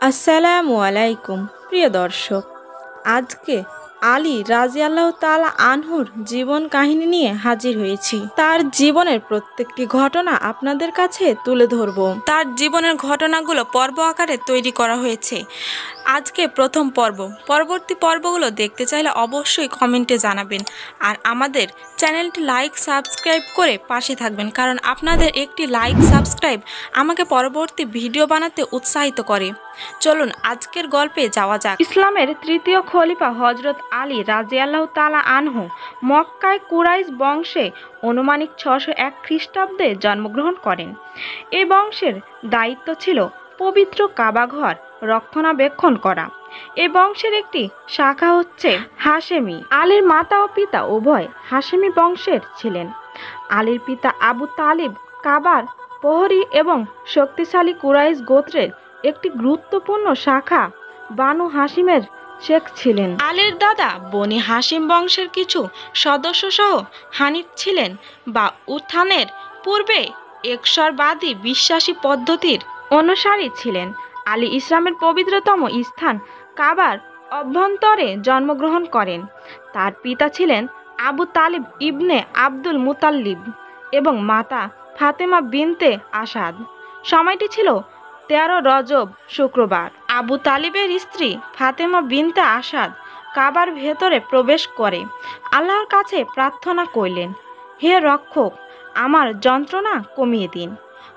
আসসালামু আলাইকুম প্রিয় দর্শক, আজকে আলী রাজিয়াল্লাহু তাআলা আনহুর জীবন কাহিনী নিয়ে হাজির হয়েছি। তার জীবনের প্রত্যেকটি ঘটনা আপনাদের কাছে তুলে ধরব। তার জীবনের ঘটনাগুলো পর্ব আকারে তৈরি করা হয়েছে। আজকে প্রথম পর্ব। পরবর্তী পর্বগুলো দেখতে চাইলে অবশ্যই কমেন্টে জানাবেন, আর আমাদের চ্যানেলটি লাইক সাবস্ক্রাইব করে পাশে থাকবেন, কারণ আপনাদের একটি লাইক সাবস্ক্রাইব আমাকে পরবর্তী ভিডিও বানাতে উৎসাহিত করে। চলুন আজকের গল্পে যাওয়া যাক। ইসলামের তৃতীয় খলিফা হযরত আলী রাদিয়াল্লাহু তাআলা আনহু মক্কায় কুরাইশ বংশে আনুমানিক 601 খ্রিস্টাব্দে জন্মগ্রহণ করেন। এই বংশের দায়িত্ব ছিল পবিত্র কাবাঘর রক্ষণাবেক্ষণ করা। এই বংশের একটি শাখা হচ্ছে হাশেমি। আলীর মাতা ও পিতা উভয় হাশেমি বংশের ছিলেন। আলীর পিতা আবু তালিব কাবার প্রহরী এবং শক্তিশালী কুরাইশ গোত্রের একটি গুরুত্বপূর্ণ শাখা বানু হাশিমের শেখ ছিলেন। আলীর দাদা বনি হাশিম বংশের কিছু সদস্য সহ হানিফ ছিলেন বা উত্থানের পূর্বে একশরবাদী বিশ্বাসী পদ্ধতির অনুসারী ছিলেন। আলী ইসলামের পবিত্রতম স্থান কাবার অভ্যন্তরে জন্মগ্রহণ করেন। তার পিতা ছিলেন আবু তালিব ইবনে আব্দুল মুতাল্লিব এবং মাতা ফাতেমা বিনতে আসাদ। সময়টি ছিল 13 রজব শুক্রবার। আবু তালিবের স্ত্রী ফাতেমা বিনতে আসাদ কাবার ভেতরে প্রবেশ করে আল্লাহর কাছে প্রার্থনা করলেন, হে রক্ষক, আমার যন্ত্রণা কমিয়ে দিন।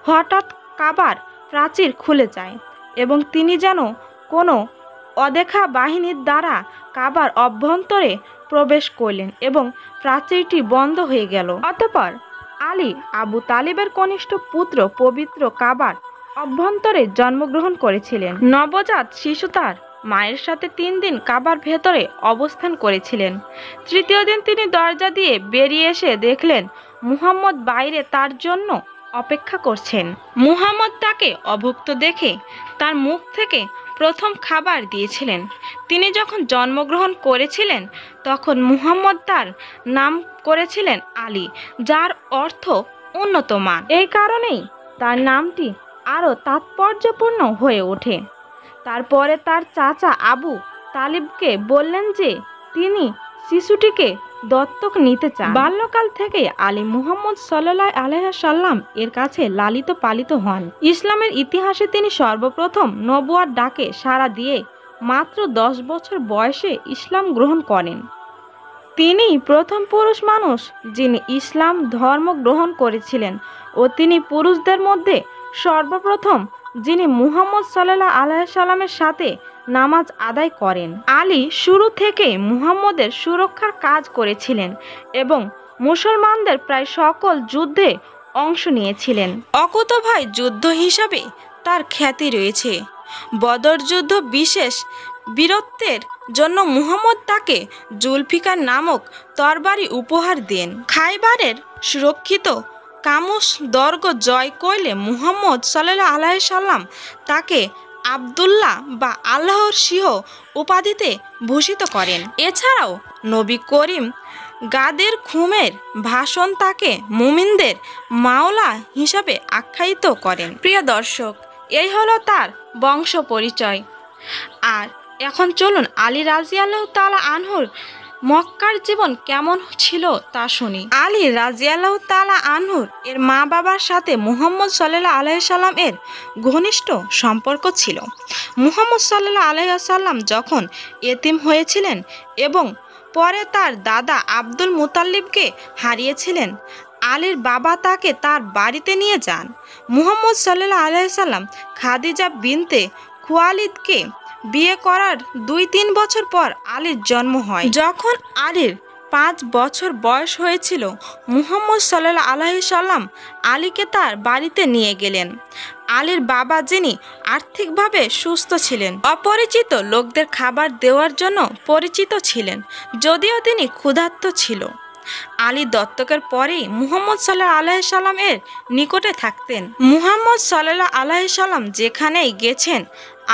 হঠাৎ কাবার প্রাচীর খুলে যায় এবং তিনি যেন কোনো অদেখা বাহিনীর দ্বারা কাবার অভ্যন্তরে প্রবেশ করলেন এবং প্রাচীরটি বন্ধ হয়ে গেল। অতঃপর আলী আবু তালিবের কনিষ্ঠ পুত্র পবিত্র কাবার অভ্যন্তরে জন্মগ্রহণ করেছিলেন। নবজাত শিশু তার মায়ের সাথে 3 দিন কাবার ভেতরে অবস্থান করেছিলেন। তৃতীয় দিন তিনি দরজা দিয়ে বেরিয়ে এসে দেখলেন মুহাম্মদ বাইরে তার জন্য অপেক্ষা করছেন। মুহাম্মদ তাকে অভুক্ত দেখে তার মুখ থেকে প্রথম খাবার দিয়েছিলেন। তিনি যখন জন্মগ্রহণ করেছিলেন তখন মুহাম্মদ তার নাম করেছিলেন আলী, যার অর্থ উন্নত মান। এই কারণেই তার নামটি আরও তাৎপর্যপূর্ণ হয়ে ওঠে। তারপরে তার চাচা আবু তালিবকে বললেন যে তিনি শিশুটিকে দত্তক নিতে চান। বাল্যকাল থেকে আলী মুহাম্মদ সাল্লাল্লাহু আলাইহি সাল্লাম এর কাছে লালিত পালিত হন। ইসলামের ইতিহাসে তিনি সর্বপ্রথম নবুয়ার ডাকে সাড়া দিয়ে মাত্র 10 বছর বয়সে ইসলাম গ্রহণ করেন। তিনিই প্রথম পুরুষ মানুষ যিনি ইসলাম ধর্ম গ্রহণ করেছিলেন ও তিনি পুরুষদের মধ্যে সর্বপ্রথম যিনি মুহাম্মদ সাল্লাল্লাহু আলাইহি সাল্লামের সাথে নামাজ আদায় করেন। আলী শুরু থেকে মুহাম্মদের সুরক্ষার কাজ করেছিলেন এবং মুসলমানদের প্রায় সকল যুদ্ধে অংশ নিয়েছিলেন। অকুতোভয় যুদ্ধ হিসাবে তার খ্যাতি রয়েছে। বদর যুদ্ধ বিশেষ বীরত্বের জন্য মুহাম্মদ তাকে জুলফিকার নামক তরবারি উপহার দেন। খাইবারের সুরক্ষিত কামুস দর্গ জয় করলে মুহাম্মদ সাল্লাল্লাহু আলাইহি সাল্লাম তাকে আব্দুল্লাহ বা আল্লাহর সিংহ উপাধিতে ভূষিত করেন। এছাড়াও নবী করিম গাদের খুমের ভাষণ তাকে মুমিনদের মাওলা হিসাবে আখ্যায়িত করেন। প্রিয় দর্শক, এই হলো তার বংশ পরিচয়। আর এখন চলুন আলী রাদিয়াল্লাহু তাআলা আনহুর মক্কার জীবন কেমন ছিল তা শুনি। আলী রাদিয়াল্লাহু তাআলা আনহুর এর মা বাবার সাথে মুহাম্মদ সাল্লাল্লাহু আলাইহি সাল্লাম এর ঘনিষ্ঠ সম্পর্ক ছিল। মুহাম্মদ সাল্লাল্লাহু আলাইহি সাল্লাম যখন এতিম হয়েছিলেন এবং পরে তার দাদা আব্দুল মুতাল্লিবকে হারিয়েছিলেন, আলীর বাবা তাকে তার বাড়িতে নিয়ে যান। মুহাম্মদ সাল্লাল্লাহু আলাইহি সাল্লাম খাদিজা বিনতে খুয়াইলিদকে বিয়ে করার 2-3 বছর পর আলীর জন্ম হয়। যখন আলীর 5 বছর বয়স হয়েছিল, মুহাম্মদ সাল্লাল্লাহু আলাইহি সাল্লাম আলীকে তার বাড়িতে নিয়ে গেলেন। আলীর বাবা, যিনি আর্থিকভাবে সুস্থ ছিলেন, অপরিচিত লোকদের খাবার দেওয়ার জন্য পরিচিত ছিলেন, যদিও তিনি ক্ষুধার্ত ছিল। আলী দত্তকের পরেই মুহাম্মদ সাল্লাল্লাহু আলাইহি সাল্লামের নিকটে থাকতেন। মুহাম্মদ সাল্লাল্লাহু আলাইহি সাল্লাম যেখানেই গেছেন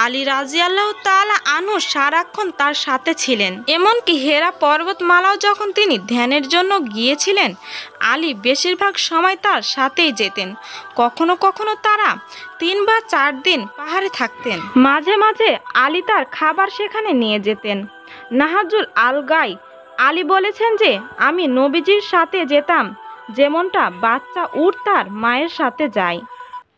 আলী রাদিয়াল্লাহু তাআলা আনহু সারাক্ষণ তার সাথে ছিলেন। এমনকি হেরা পর্বতমালাও যখন তিনি ধ্যানের জন্য গিয়েছিলেন আলী বেশিরভাগ সময় তার সাথেই যেতেন। কখনো কখনো তারা 3 বা 4 দিন পাহাড়ে থাকতেন। মাঝে মাঝে আলী তার খাবার সেখানে নিয়ে যেতেন। নাহাজুল আল গাই আলী বলেছেন যে আমি নবীজির সাথে যেতাম যেমনটা বাচ্চা উট তার মায়ের সাথে যায়।